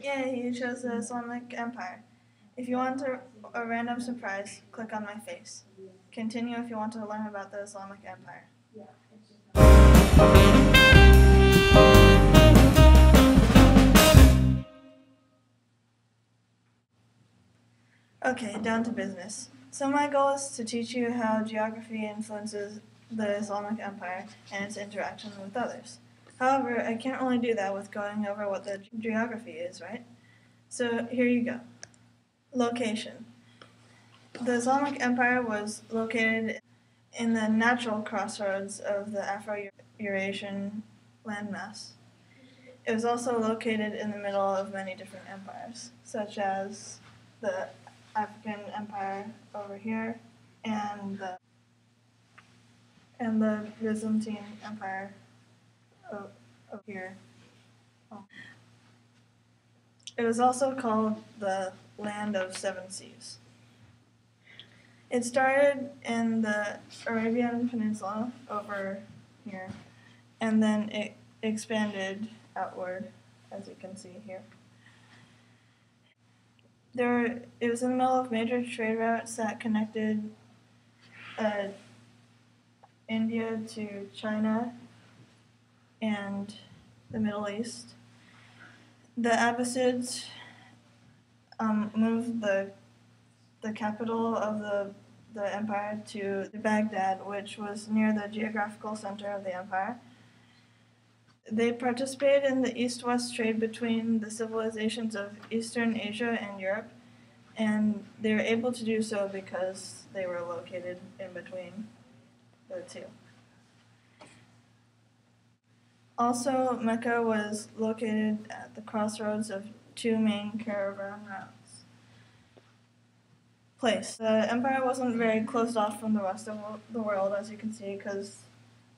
Yay, you chose the Islamic Empire. If you want a random surprise, click on my face. Continue if you want to learn about the Islamic Empire. Okay, down to business. So my goal is to teach you how geography influences the Islamic Empire and its interaction with others. However, I can't really do that with going over what the geography is, right? So here you go. Location. The Islamic Empire was located in the natural crossroads of the Afro-Eurasian landmass. It was also located in the middle of many different empires, such as the African Empire over here and the Byzantine Empire over here. It was also called the Land of Seven Seas. It started in the Arabian Peninsula over here, and then it expanded outward, as you can see here. It was in the middle of major trade routes that connected India to China and the Middle East. The Abbasids moved the capital of the empire to Baghdad, which was near the geographical center of the empire. They participated in the east-west trade between the civilizations of Eastern Asia and Europe, and they were able to do so because they were located in between the two. Also, Mecca was located at the crossroads of two main caravan routes. The empire wasn't very closed off from the rest of the world, as you can see, because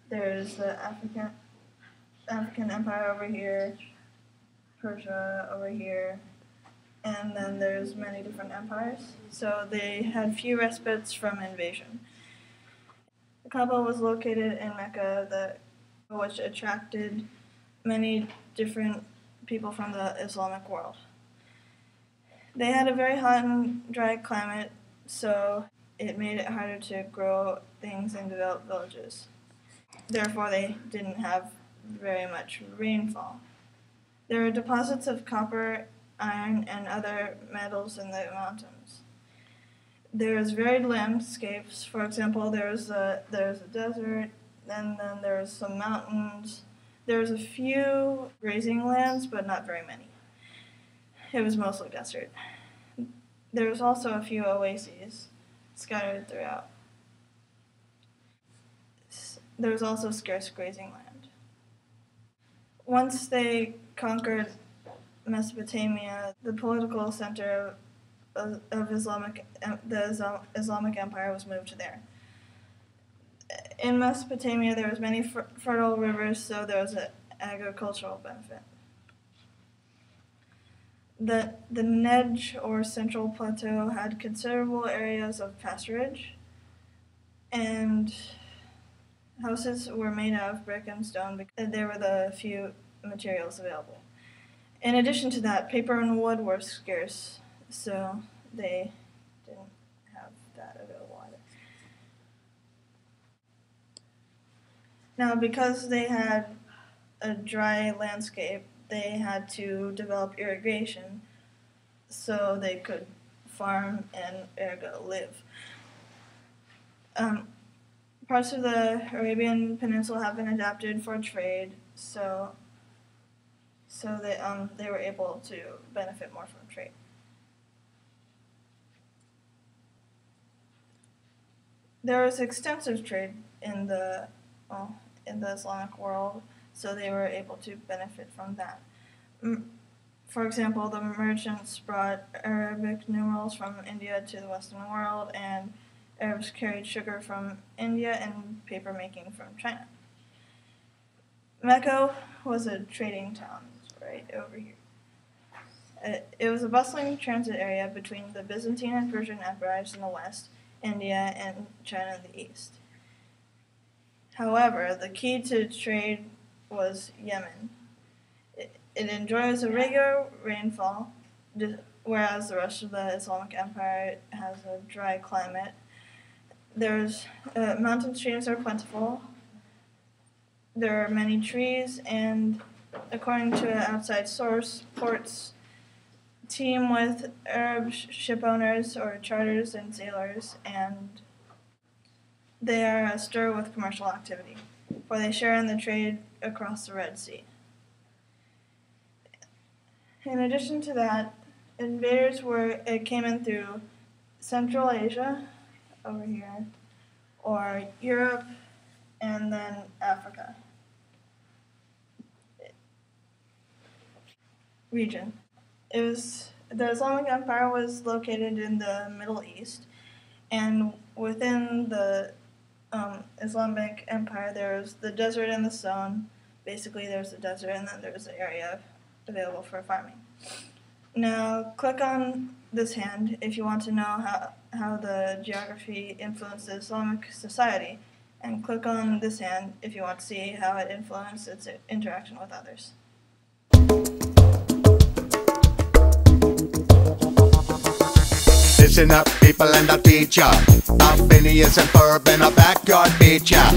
there's the African Empire over here, Persia over here, and then there's many different empires. So they had few respites from invasion. The Kaaba was located in Mecca, which attracted many different people from the Islamic world. They had a very hot and dry climate, so it made it harder to grow things and develop villages. Therefore, they didn't have very much rainfall. There were deposits of copper, iron, and other metals in the mountains. There was varied landscapes. For example, there was a desert, and then there was some mountains. There was a few grazing lands, but not very many. It was mostly desert. There was also a few oases scattered throughout. There was also scarce grazing land. Once they conquered Mesopotamia, the political center of the Islamic Empire was moved there. In Mesopotamia, there was many fertile rivers, so there was an agricultural benefit. The Nejd, or Central Plateau, had considerable areas of pasturage, and houses were made out of brick and stone because they were the few materials available. In addition to that, paper and wood were scarce, so they didn't have that available either. Now, because they had a dry landscape, they had to develop irrigation so they could farm and ergo live. Parts of the Arabian Peninsula have been adapted for trade, so they were able to benefit more from trade. There was extensive trade in the Islamic world, so they were able to benefit from that. For example, the merchants brought Arabic numerals from India to the Western world, and Arabs carried sugar from India and paper making from China. Mecca was a trading town, right over here. It was a bustling transit area between the Byzantine and Persian empires in the west, India, and China in the east. However, the key to trade was Yemen. it enjoys a regular rainfall, whereas the rest of the Islamic Empire has a dry climate. There's mountain streams are plentiful. There are many trees, and according to an outside source, ports teem with Arab ship owners or charters and sailors, and they are astir with commercial activity, for they share in the trade across the Red Sea. In addition to that, invaders came in through Central Asia, over here, or Europe, and then Africa region. The Islamic Empire was located in the Middle East, and within the Islamic Empire, there's the desert and the stone. Basically, there's the desert, and then there's the area available for farming. Now, click on this hand if you want to know how the geography influences Islamic society, and click on this hand if you want to see how it influenced its interaction with others. Listen up, people, and I'll teach ya. About Phineas and Ferb in a backyard beach ya.